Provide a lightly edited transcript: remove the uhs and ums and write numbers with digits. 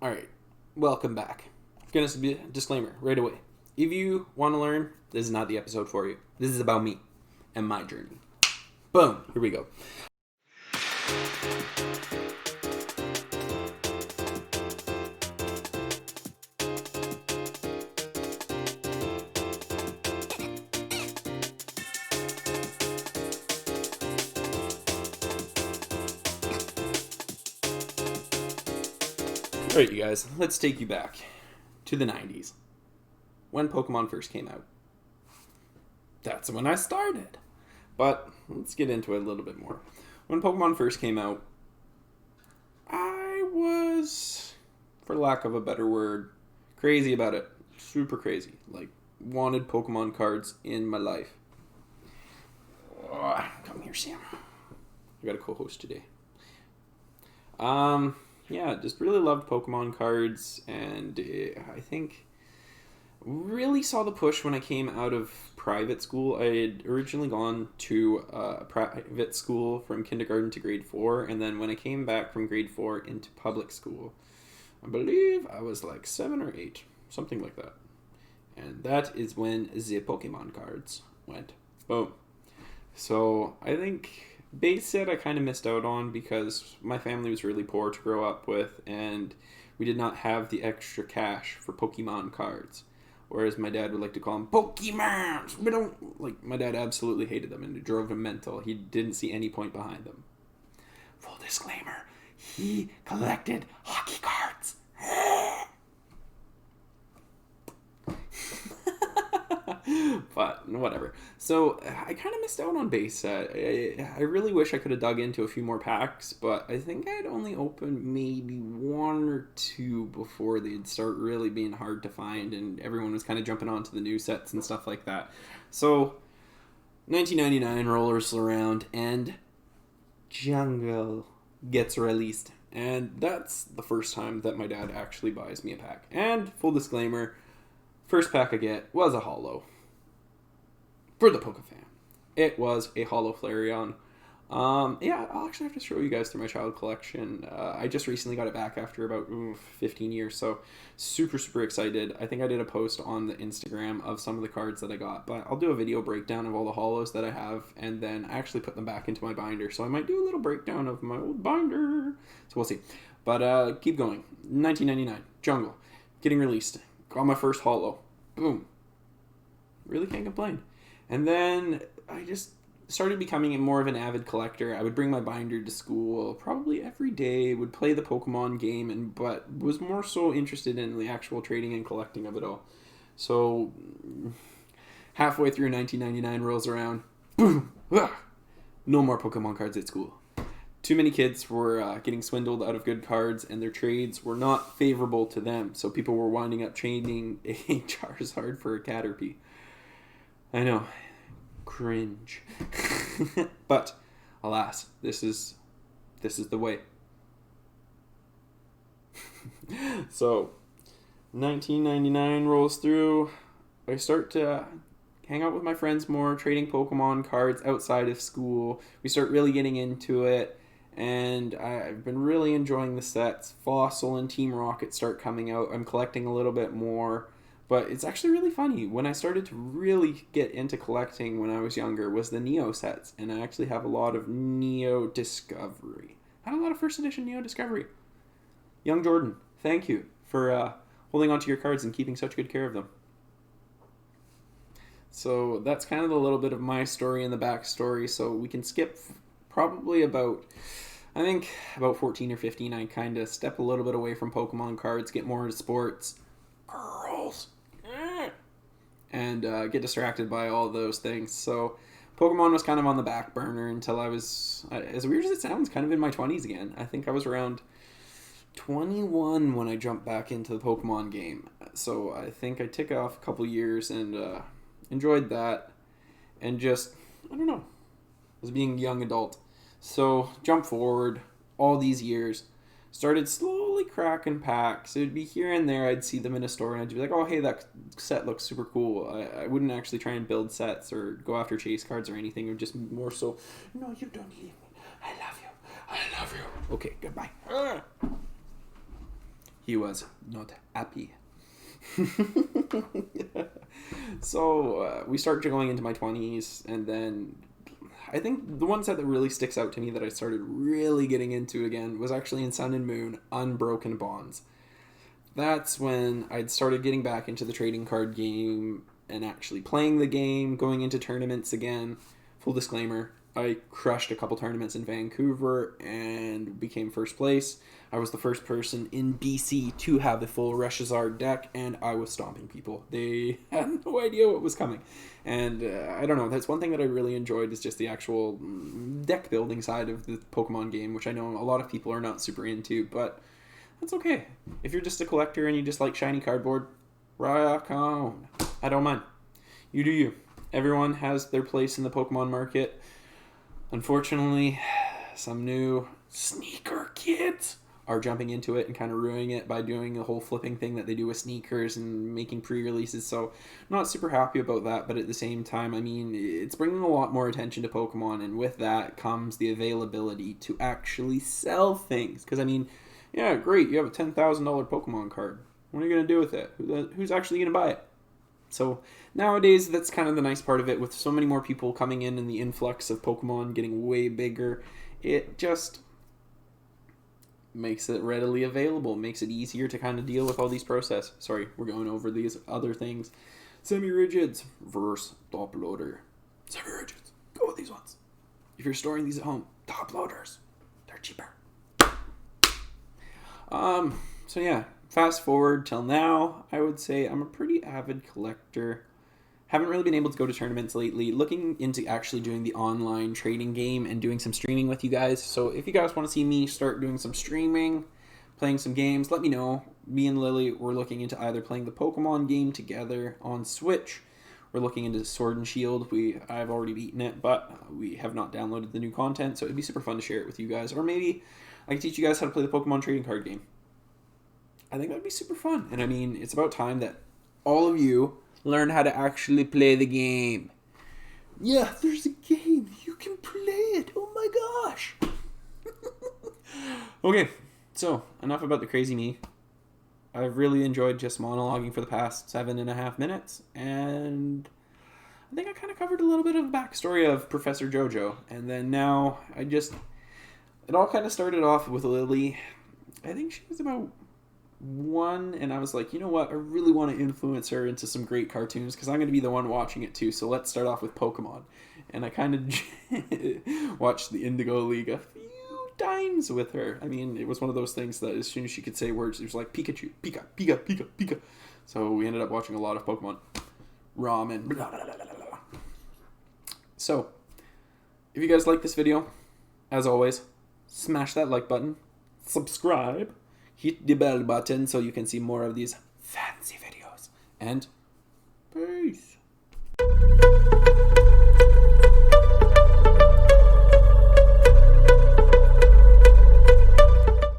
All right, welcome back. Gonna be a disclaimer right away. If you want to learn, this is not the episode for you. This is about me and my journey. Boom, here we go. Alright, you guys, let's take you back to the 90s when Pokemon first came out. That's when I started. But let's get into it a little bit more. When Pokemon first came out, I was, for lack of a better word, crazy about it. Super crazy. Like, wanted Pokemon cards in my life. Oh, come here, Sam. I got a co-host today. Yeah, just really loved Pokemon cards, and I think really saw the push when I came out of private school. I had originally gone to a private school from kindergarten to grade 4, and then when I came back from grade 4 into public school, I believe I was like 7 or 8, something like that. And that is when the Pokemon cards went. Boom. So I think base set I kind of missed out on because my family was really poor to grow up with, and we did not have the extra cash for Pokemon cards. Whereas my dad would like to call them Pokemons. We don't like. My dad absolutely hated them, and it drove him mental. He didn't see any point behind them. Full disclaimer: he collected hockey cards. But whatever. So I kind of missed out on base set. I really wish I could have dug into a few more packs, but I think I'd only opened maybe 1 or 2 before they'd start really being hard to find, and everyone was kind of jumping onto the new sets and stuff like that. So 1999 rolls around, and Jungle gets released. And that's the first time that my dad actually buys me a pack. And full disclaimer, first pack I get was a holo. For the PokeFan. It was a holo Flareon. Yeah, I'll actually have to show you guys through my child collection. I just recently got it back after about 15 years, so super excited. I think I did a post on the Instagram of some of the cards that I got, but I'll do a video breakdown of all the holos that I have, and then I actually put them back into my binder, so I might do a little breakdown of my old binder. So we'll see. But keep going. 1999, Jungle, getting released. Got my first holo. Boom. Really can't complain. And then I just started becoming more of an avid collector. I would bring my binder to school probably every day, would play the Pokemon game, but was more so interested in the actual trading and collecting of it all. So halfway through 1999 rolls around, boom, no more Pokemon cards at school. Too many kids were getting swindled out of good cards, and their trades were not favorable to them. So people were winding up trading a Charizard for a Caterpie. I know. Cringe. But, alas, this is the way. So, 1999 rolls through. I start to hang out with my friends more, trading Pokemon cards outside of school. We start really getting into it, and I've been really enjoying the sets. Fossil and Team Rocket start coming out. I'm collecting a little bit more. But it's actually really funny. When I started to really get into collecting when I was younger was the Neo sets. And I actually have a lot of Neo Discovery. I had a lot of first edition Neo Discovery. Young Jordan, thank you for holding on to your cards and keeping such good care of them. So that's kind of a little bit of my story and the backstory. So we can skip probably about 14 or 15. I kind of step a little bit away from Pokemon cards, get more into sports. Girls. And get distracted by all those things. So Pokemon was kind of on the back burner until I was, as weird as it sounds, kind of in my 20s again. I think I was around 21 when I jumped back into the Pokemon game. So I think I took off a couple years and enjoyed that. And just, I don't know, as being a young adult. So jump forward all these years. Started slowly cracking packs. It would be here and there. I'd see them in a store and I'd be like, oh, hey, that set looks super cool. I wouldn't actually try and build sets or go after chase cards or anything. It would just more so, no, you don't leave me. I love you. I love you. Okay, goodbye. He was not happy. So we start going into my 20s, and then I think the one set that really sticks out to me that I started really getting into again was actually in Sun and Moon, Unbroken Bonds. That's when I'd started getting back into the trading card game and actually playing the game, going into tournaments again. Full disclaimer, I crushed a couple tournaments in Vancouver and became first place. I was the first person in BC to have the full Reshazard deck, and I was stomping people. They had no idea what was coming. And I don't know, that's one thing that I really enjoyed is just the actual deck building side of the Pokemon game, which I know a lot of people are not super into, but that's okay. If you're just a collector and you just like shiny cardboard, rock on. I don't mind. You do you. Everyone has their place in the Pokemon market. Unfortunately, some new sneaker kids are jumping into it and kind of ruining it by doing the whole flipping thing that they do with sneakers and making pre-releases. So not super happy about that, but at the same time, I mean, it's bringing a lot more attention to Pokemon, and with that comes the availability to actually sell things. Because, I mean, yeah, great, you have a $10,000 Pokemon card. What are you going to do with it? Who's actually going to buy it? So nowadays, that's kind of the nice part of it. With so many more people coming in and the influx of Pokemon getting way bigger, it just makes it readily available, makes it easier to kind of deal with all these process. Sorry, we're going over these other things. Semi-rigids versus top loader. Semi-rigids, go with these ones. If you're storing these at home, top loaders, they're cheaper. So yeah, fast forward till now, I would say I'm a pretty avid collector. Haven't really been able to go to tournaments lately. Looking into actually doing the online trading game and doing some streaming with you guys. So if you guys want to see me start doing some streaming, playing some games, let me know. Me and Lily, we're looking into either playing the Pokemon game together on Switch. We're looking into Sword and Shield. I've already beaten it, but we have not downloaded the new content, so it'd be super fun to share it with you guys. Or maybe I could teach you guys how to play the Pokemon trading card game. I think that'd be super fun. And I mean, it's about time that all of you learn how to actually play the game. Yeah, there's a game. You can play it. Oh my gosh. Okay, so enough about the crazy me. I've really enjoyed just monologuing for the past 7.5 minutes, and I think I kind of covered a little bit of the backstory of Professor JoJo, and then now it all kind of started off with Lily. I think she was about 1, and I was like, you know what, I really want to influence her into some great cartoons because I'm going to be the one watching it too, so let's start off with Pokemon. And I kind of watched the Indigo League a few times with her. I mean, it was one of those things that as soon as she could say words, it was like Pikachu, Pika, Pika, Pika, Pika. So we ended up watching a lot of Pokemon. Ramen, blah, blah, blah, blah, blah. So, if you guys like this video, as always, smash that like button, subscribe, hit the bell button so you can see more of these fancy videos, and peace.